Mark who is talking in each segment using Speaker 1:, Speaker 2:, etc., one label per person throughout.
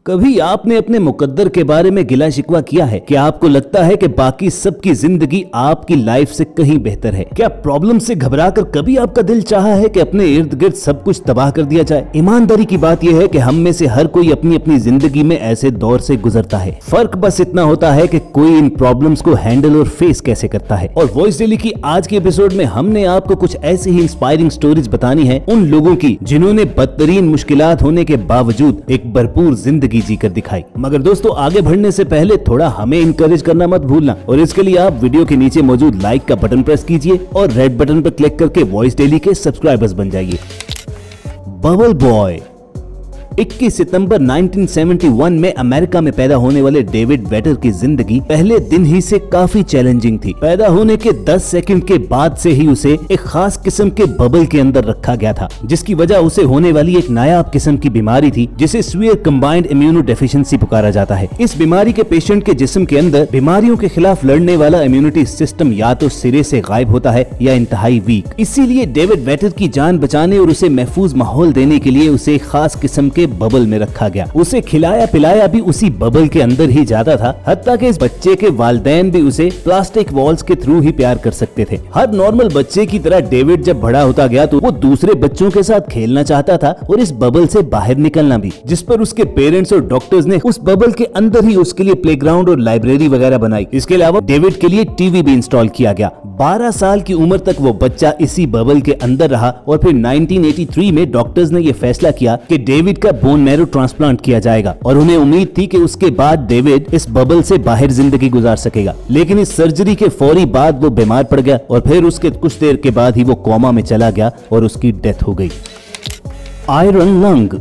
Speaker 1: कभी आपने अपने मुकद्दर के बारे में गिला शिकवा किया है? क्या आपको लगता है कि बाकी सबकी जिंदगी आपकी लाइफ से कहीं बेहतर है? क्या प्रॉब्लम से घबराकर कभी आपका दिल चाहा है कि अपने इर्द गिर्द सब कुछ तबाह कर दिया जाए? ईमानदारी की बात यह है कि हम में से हर कोई अपनी अपनी जिंदगी में ऐसे दौर से गुजरता है। फर्क बस इतना होता है कि कोई इन प्रॉब्लम्स को हैंडल और फेस कैसे करता है। और वॉइस डेली की आज के एपिसोड में हमने आपको कुछ ऐसी ही इंस्पायरिंग स्टोरीज बतानी है उन लोगों की जिन्होंने बदतरीन मुश्किलात होने के बावजूद एक भरपूर जिंदगी जीकर दिखाई। मगर दोस्तों, आगे बढ़ने से पहले थोड़ा हमें इनकरेज करना मत भूलना, और इसके लिए आप वीडियो के नीचे मौजूद लाइक का बटन प्रेस कीजिए और रेड बटन पर क्लिक करके वॉइस डेली के सब्सक्राइबर्स बन जाइए। Bubble boy. 21 सितंबर 1971 में अमेरिका में पैदा होने वाले डेविड वेटर की जिंदगी पहले दिन ही से काफी चैलेंजिंग थी। पैदा होने के 10 सेकंड के बाद से ही उसे एक खास किस्म के बबल के अंदर रखा गया था, जिसकी वजह उसे होने वाली एक नायाब किस्म की बीमारी थी जिसे सीवियर कंबाइंड इम्यूनो डेफिशिएंसी पुकारा जाता है। इस बीमारी के पेशेंट के जिस्म के अंदर बीमारियों के खिलाफ लड़ने वाला इम्यूनिटी सिस्टम या तो सिरे से गायब होता है या इंतहाई वीक। इसीलिए डेविड वेटर की जान बचाने और उसे महफूज माहौल देने के लिए उसे एक खास किस्म के बबल में रखा गया। उसे खिलाया पिलाया भी उसी बबल के अंदर ही जाता था, हत्ता कि इस बच्चे के वालिदैन भी उसे प्लास्टिक वॉल्स के थ्रू ही प्यार कर सकते थे। हर नॉर्मल बच्चे की तरह डेविड जब बड़ा होता गया तो वो दूसरे बच्चों के साथ खेलना चाहता था और इस बबल से बाहर निकलना भी, जिस पर उसके पेरेंट्स और डॉक्टर्स ने उस बबल के अंदर ही उसके लिए प्लेग्राउंड और लाइब्रेरी वगैरह बनाई। इसके अलावा डेविड के लिए टीवी भी इंस्टॉल किया गया। 12 साल की उम्र तक वो बच्चा इसी बबल के अंदर रहा और फिर 1983 में डॉक्टर्स ने ये फैसला किया कि डेविड का बोन मैरो ट्रांसप्लांट किया जाएगा, और उन्हें उम्मीद थी कि उसके बाद डेविड इस बबल से बाहर जिंदगी गुजार सकेगा। लेकिन इस सर्जरी के फौरी बाद वो बीमार पड़ गया और फिर उसके कुछ देर के बाद ही वो कोमा में चला गया और उसकी डेथ हो गई। Iron lung.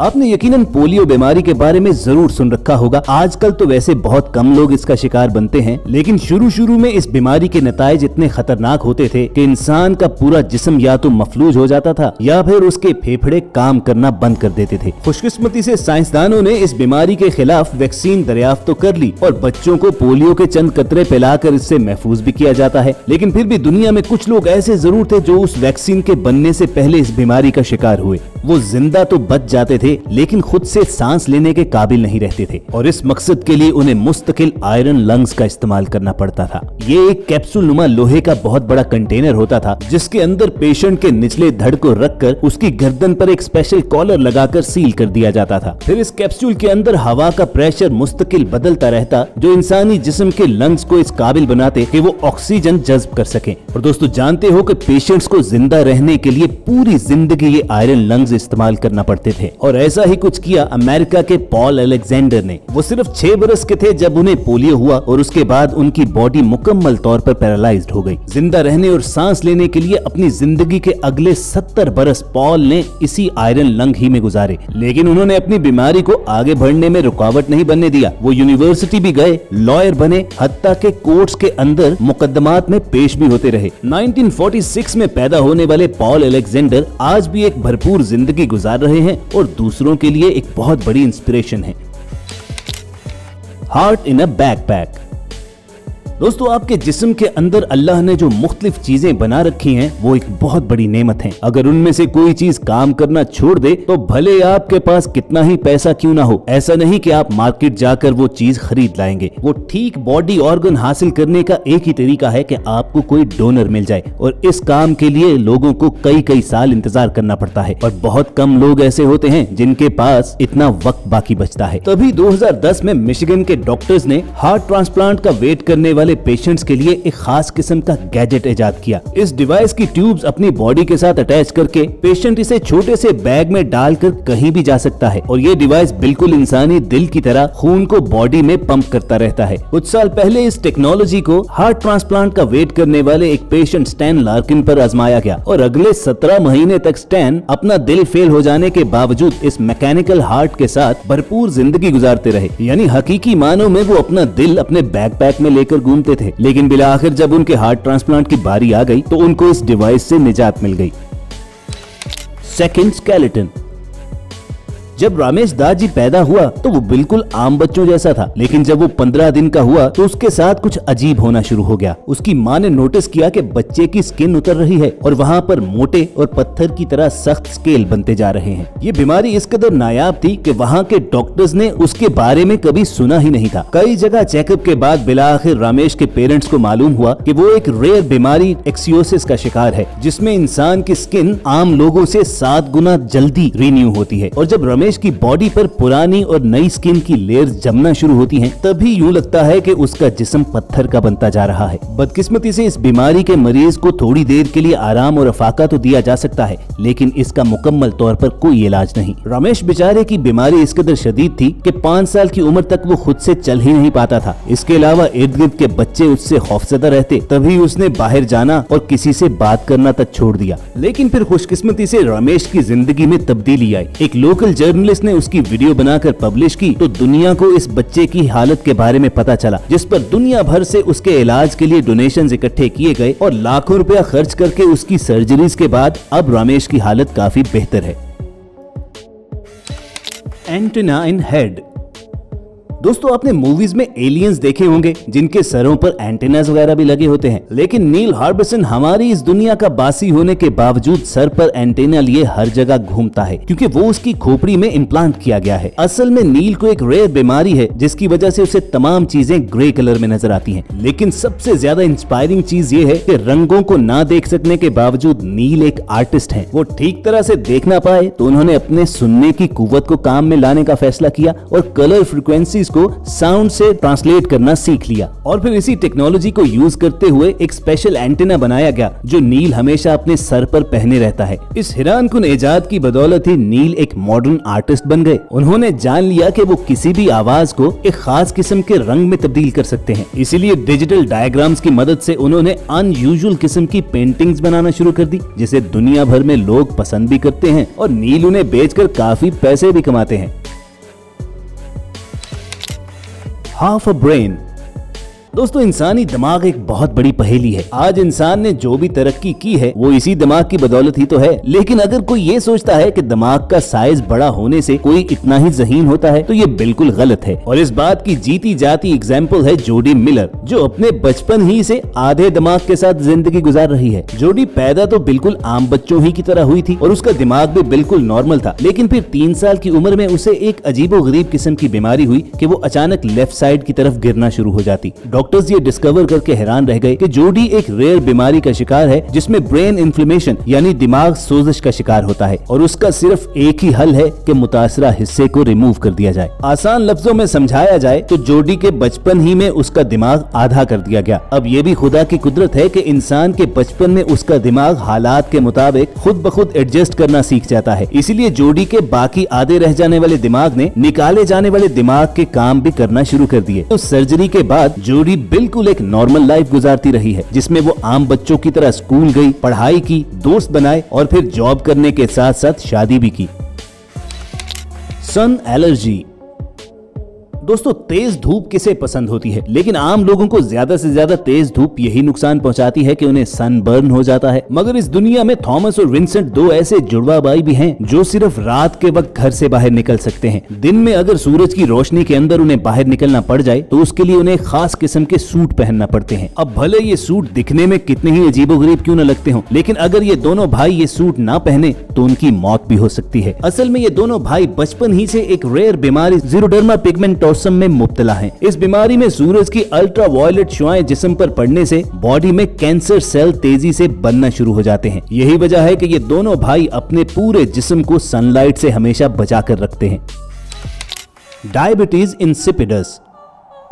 Speaker 1: आपने यकीनन पोलियो बीमारी के बारे में जरूर सुन रखा होगा। आजकल तो वैसे बहुत कम लोग इसका शिकार बनते हैं, लेकिन शुरू में इस बीमारी के नताइज इतने खतरनाक होते थे कि इंसान का पूरा जिस्म या तो मफलूज हो जाता था या फिर उसके फेफड़े काम करना बंद कर देते थे। खुशकिस्मती से साइंसदानों ने इस बीमारी के खिलाफ वैक्सीन दरियाफ्त तो कर ली और बच्चों को पोलियो के चंद कतरे पिलाकर इससे महफूज भी किया जाता है। लेकिन फिर भी दुनिया में कुछ लोग ऐसे जरूर थे जो उस वैक्सीन के बनने से पहले इस बीमारी का शिकार हुए। वो जिंदा तो बच जाते थे लेकिन खुद से सांस लेने के काबिल नहीं रहते थे, और इस मकसद के लिए उन्हें मुस्तकिल आयरन लंग्स का इस्तेमाल करना पड़ता था। ये एक कैप्सूल नुमा लोहे का बहुत बड़ा कंटेनर होता था जिसके अंदर पेशेंट के निचले धड़ को रखकर उसकी गर्दन पर एक स्पेशल कॉलर लगाकर सील कर दिया जाता था। फिर इस कैप्सूल के अंदर हवा का प्रेशर मुस्तकिल बदलता रहता, जो इंसानी जिस्म के लंग्स को इस काबिल बनाते कि वो ऑक्सीजन जज्ब कर सके। और दोस्तों, जानते हो कि पेशेंट्स को जिंदा रहने के लिए पूरी जिंदगी ये आयरन लंग्स इस्तेमाल करना पड़ते थे, और ऐसा ही कुछ किया अमेरिका के पॉल अलेक्जेंडर ने। वो सिर्फ 6 बरस के थे जब उन्हें पोलियो हुआ और उसके बाद उनकी बॉडी मुकम्मल तौर पर पैरालाइज्ड हो गई। जिंदा रहने और सांस लेने के लिए अपनी जिंदगी के अगले 70 बरस पॉल ने इसी आयरन लंग ही में गुजारे, लेकिन उन्होंने अपनी बीमारी को आगे बढ़ने में रुकावट नहीं बनने दिया। वो यूनिवर्सिटी भी गए, लॉयर बने, हत्ता के कोर्ट्स के अंदर मुकदमात में पेश भी होते रहे। 1946 में पैदा होने वाले पॉल अलेक्जेंडर आज भी एक भरपूर जिंदगी गुजार रहे हैं और दूसरों के लिए एक बहुत बड़ी इंस्पिरेशन है। Heart in a backpack. दोस्तों, आपके जिस्म के अंदर अल्लाह ने जो मुख्तलिफ चीजें बना रखी हैं वो एक बहुत बड़ी नेमत है। अगर उनमें से कोई चीज काम करना छोड़ दे तो भले आपके पास कितना ही पैसा क्यों ना हो, ऐसा नहीं कि आप मार्केट जाकर वो चीज खरीद लाएंगे। वो ठीक बॉडी ऑर्गन हासिल करने का एक ही तरीका है कि आपको कोई डोनर मिल जाए, और इस काम के लिए लोगों को कई साल इंतजार करना पड़ता है, और बहुत कम लोग ऐसे होते हैं जिनके पास इतना वक्त बाकी बचता है। तभी 2010 में मिशिगन के डॉक्टर्स ने हार्ट ट्रांसप्लांट का वेट करने वाले पेशेंट्स के लिए एक खास किस्म का गैजेट इजाद किया। इस डिवाइस की ट्यूब्स अपनी बॉडी के साथ अटैच करके पेशेंट इसे छोटे से बैग में डालकर कहीं भी जा सकता है, और ये डिवाइस बिल्कुल इंसानी दिल की तरह खून को बॉडी में पंप करता रहता है। कुछ साल पहले इस टेक्नोलॉजी को हार्ट ट्रांसप्लांट का वेट करने वाले एक पेशेंट स्टैन लार्किन पर आजमाया गया, और अगले 17 महीने तक स्टैन अपना दिल फेल हो जाने के बावजूद इस मैकेनिकल हार्ट के साथ भरपूर जिंदगी गुजारते रहे। यानी हकीकी मानों में वो अपना दिल अपने बैकपैक में लेकर घूमते थे। लेकिन बिला आखिर जब उनके हार्ट ट्रांसप्लांट की बारी आ गई तो उनको इस डिवाइस से निजात मिल गई। Second skeleton. जब रमेश दास जी पैदा हुआ तो वो बिल्कुल आम बच्चों जैसा था, लेकिन जब वो 15 दिन का हुआ तो उसके साथ कुछ अजीब होना शुरू हो गया। उसकी माँ ने नोटिस किया कि बच्चे की स्किन उतर रही है और वहाँ पर मोटे और पत्थर की तरह सख्त स्केल बनते जा रहे हैं। ये बीमारी इस कदर नायाब थी कि वहाँ के डॉक्टर्स ने उसके बारे में कभी सुना ही नहीं था। कई जगह चेकअप के बाद बिलाखिर रमेश के पेरेंट्स को मालूम हुआ कि वो एक रेयर बीमारी एक्सियोसिस का शिकार है, जिसमें इंसान की स्किन आम लोगों से 7 गुना जल्दी रीन्यू होती है। और जब रमेश की बॉडी पर पुरानी और नई स्किन की लेयर जमना शुरू होती हैं, तभी यूं लगता है कि उसका जिस्म पत्थर का बनता जा रहा है। बदकिस्मती से इस बीमारी के मरीज को थोड़ी देर के लिए आराम और अफाका तो दिया जा सकता है, लेकिन इसका मुकम्मल तौर पर कोई इलाज नहीं। रमेश बेचारे की बीमारी इस कदर शदीद थी कि 5 साल की उम्र तक वो खुद से चल ही नहीं पाता था। इसके अलावा इर्द गिर्द के बच्चे उससे खौफजदा रहते, तभी उसने बाहर जाना और किसी से बात करना तक छोड़ दिया। लेकिन फिर खुशकिस्मती से रमेश की जिंदगी में तब्दीली आई। एक लोकल जर्नलिस्ट ने उसकी वीडियो बनाकर पब्लिश की तो दुनिया को इस बच्चे की हालत के बारे में पता चला, जिस पर दुनिया भर से उसके इलाज के लिए डोनेशंस इकट्ठे किए गए और लाखों रुपया खर्च करके उसकी सर्जरीज के बाद अब रमेश की हालत काफी बेहतर है। Antenna in head. दोस्तों, आपने मूवीज में एलियंस देखे होंगे जिनके सरों पर एंटेनास वगैरह भी लगे होते हैं, लेकिन नील हार्बिसन हमारी इस दुनिया का बासी होने के बावजूद सर पर एंटेना लिए हर जगह घूमता है, क्योंकि वो उसकी खोपड़ी में इम्प्लांट किया गया है। असल में नील को एक रेयर बीमारी है जिसकी वजह से उसे तमाम चीजें ग्रे कलर में नजर आती हैं। लेकिन सबसे ज्यादा इंस्पायरिंग चीज ये है कि रंगों को ना देख सकने के बावजूद नील एक आर्टिस्ट है। वो ठीक तरह से देख ना पाए तो उन्होंने अपने सुनने की कुव्वत को काम में लाने का फैसला किया और कलर फ्रीक्वेंसीज को साउंड से ट्रांसलेट करना सीख लिया। और फिर इसी टेक्नोलॉजी को यूज करते हुए एक स्पेशल एंटीना बनाया गया जो नील हमेशा अपने सर पर पहने रहता है। इस हैरानकुन इजाद की बदौलत ही नील एक मॉडर्न आर्टिस्ट बन गए। उन्होंने जान लिया कि वो किसी भी आवाज को एक खास किस्म के रंग में तब्दील कर सकते हैं। इसीलिए डिजिटल डायग्राम्स की मदद से उन्होंने अनयूजुअल किस्म की पेंटिंग्स बनाना शुरू कर दी, जिसे दुनिया भर में लोग पसंद भी करते हैं और नील उन्हें बेचकर काफी पैसे भी कमाते हैं। Half a brain. दोस्तों, इंसानी दिमाग एक बहुत बड़ी पहेली है। आज इंसान ने जो भी तरक्की की है वो इसी दिमाग की बदौलत ही तो है। लेकिन अगर कोई ये सोचता है कि दिमाग का साइज बड़ा होने से कोई इतना ही ज़हीन होता है तो ये बिल्कुल गलत है। और इस बात की जीती जाती एग्जाम्पल है जोडी मिलर, जो अपने बचपन ही से आधे दिमाग के साथ जिंदगी गुजार रही है। जोडी पैदा तो बिल्कुल आम बच्चों ही की तरह हुई थी और उसका दिमाग भी बिल्कुल नॉर्मल था, लेकिन फिर 3 साल की उम्र में उसे एक अजीबोगरीब किस्म की बीमारी हुई कि वो अचानक लेफ्ट साइड की तरफ गिरना शुरू हो जाती। डॉक्टर्स ये डिस्कवर करके हैरान रह गए कि जोडी एक रेयर बीमारी का शिकार है जिसमें ब्रेन इन्फ्लेमेशन यानी दिमाग सोजिश का शिकार होता है और उसका सिर्फ एक ही हल है कि मुतासरा हिस्से को रिमूव कर दिया जाए। आसान लफ्जों में समझाया जाए तो जोडी के बचपन ही में उसका दिमाग आधा कर दिया गया। अब ये भी खुदा की कुदरत है कि इंसान के बचपन में उसका दिमाग हालात के मुताबिक खुद ब खुद एडजस्ट करना सीख जाता है। इसीलिए जोडी के बाकी आधे रह जाने वाले दिमाग ने निकाले जाने वाले दिमाग के काम भी करना शुरू कर दिए। तो सर्जरी के बाद जोडी बिल्कुल एक नॉर्मल लाइफ गुजारती रही है, जिसमें वो आम बच्चों की तरह स्कूल गई, पढ़ाई की, दोस्त बनाए और फिर जॉब करने के साथ साथ शादी भी की। सन एलर्जी। दोस्तों, तेज धूप किसे पसंद होती है, लेकिन आम लोगों को ज्यादा से ज्यादा तेज धूप यही नुकसान पहुंचाती है कि उन्हें सनबर्न हो जाता है। मगर इस दुनिया में थॉमस और विंसेंट दो ऐसे जुड़वा भाई भी हैं जो सिर्फ रात के वक्त घर से बाहर निकल सकते हैं। दिन में अगर सूरज की रोशनी के अंदर उन्हें बाहर निकलना पड़ जाए तो उसके लिए उन्हें खास किस्म के सूट पहनना पड़ते हैं। अब भले ये सूट दिखने में कितने ही अजीबोगरीब क्यों न लगते हों, लेकिन अगर ये दोनों भाई ये सूट ना पहने तो उनकी मौत भी हो सकती है। असल में ये दोनों भाई बचपन ही से एक रेयर बीमारी ज़ीरोडर्मा पिगमेंटोसम में मुब्तला हैं। इस बीमारी में सूरज की अल्ट्रावायलेट शुआएं जिस्म पर पड़ने से बॉडी में कैंसर सेल तेजी से बनना शुरू हो जाते हैं। यही वजह है कि ये दोनों भाई अपने पूरे जिस्म को सनलाइट से हमेशा बचा कर रखते हैं। Diabetes insipidus.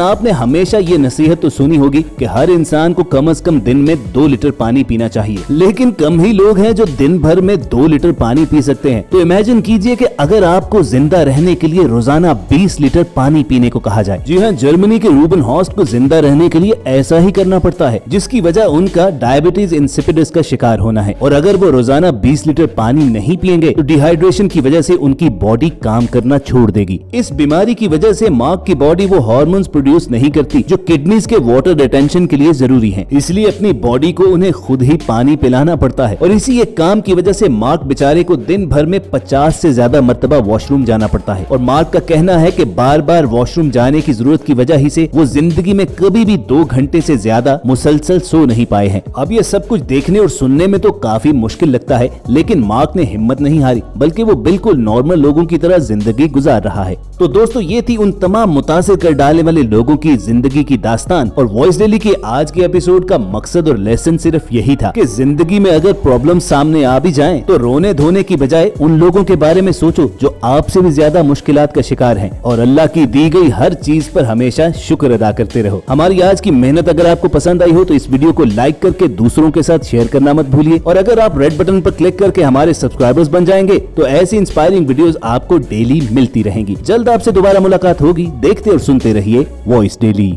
Speaker 1: आपने हमेशा ये नसीहत तो सुनी होगी कि हर इंसान को कम से कम दिन में 2 लीटर पानी पीना चाहिए, लेकिन कम ही लोग हैं जो दिन भर में 2 लीटर पानी पी सकते हैं। तो इमेजिन कीजिए कि अगर आपको जिंदा रहने के लिए रोजाना 20 लीटर पानी पीने को कहा जाए। जी हाँ, जर्मनी के रूबन हॉस्ट को जिंदा रहने के लिए ऐसा ही करना पड़ता है, जिसकी वजह उनका डायबिटीज इंसिपिडस का शिकार होना है। और अगर वो रोजाना 20 लीटर पानी नहीं पिएंगे तो डिहाइड्रेशन की वजह से उनकी बॉडी काम करना छोड़ देगी। इस बीमारी की वजह से माँ की बॉडी वो हार्मोन्स प्रोड्यूस नहीं करती जो किडनीज के वाटर रिटेंशन के लिए जरूरी है। इसलिए अपनी बॉडी को उन्हें खुद ही पानी पिलाना पड़ता है और इसी एक काम की वजह से मार्क बेचारे को दिन भर में 50 से ज्यादा मर्तबा वॉशरूम जाना पड़ता है। और मार्क का कहना है कि बार बार वॉशरूम जाने की जरूरत की वजह ही से वो जिंदगी में कभी भी 2 घंटे से ज्यादा मुसलसल सो नहीं पाए हैं। अब ये सब कुछ देखने और सुनने में तो काफी मुश्किल लगता है, लेकिन मार्क ने हिम्मत नहीं हारी, बल्कि वो बिल्कुल नॉर्मल लोगों की तरह जिंदगी गुजार रहा है। तो दोस्तों ये थी उन तमाम मुतासिर कर डालने वाले लोगों की जिंदगी की दास्तान। और वॉइस डेली के आज के एपिसोड का मकसद और लेसन सिर्फ यही था कि जिंदगी में अगर प्रॉब्लम सामने आ भी जाएं तो रोने धोने की बजाय उन लोगों के बारे में सोचो जो आपसे भी ज्यादा मुश्किलात का शिकार हैं, और अल्लाह की दी गई हर चीज पर हमेशा शुक्र अदा करते रहो। हमारी आज की मेहनत अगर आपको पसंद आई हो तो इस वीडियो को लाइक करके दूसरों के साथ शेयर करना मत भूलिए। और अगर आप रेड बटन पर क्लिक करके हमारे सब्सक्राइबर्स बन जाएंगे तो ऐसी इंस्पायरिंग वीडियोस आपको डेली मिलती रहेंगी। जल्द आपसे दोबारा मुलाकात होगी। देखते और सुनते रहिए वॉइस डेली।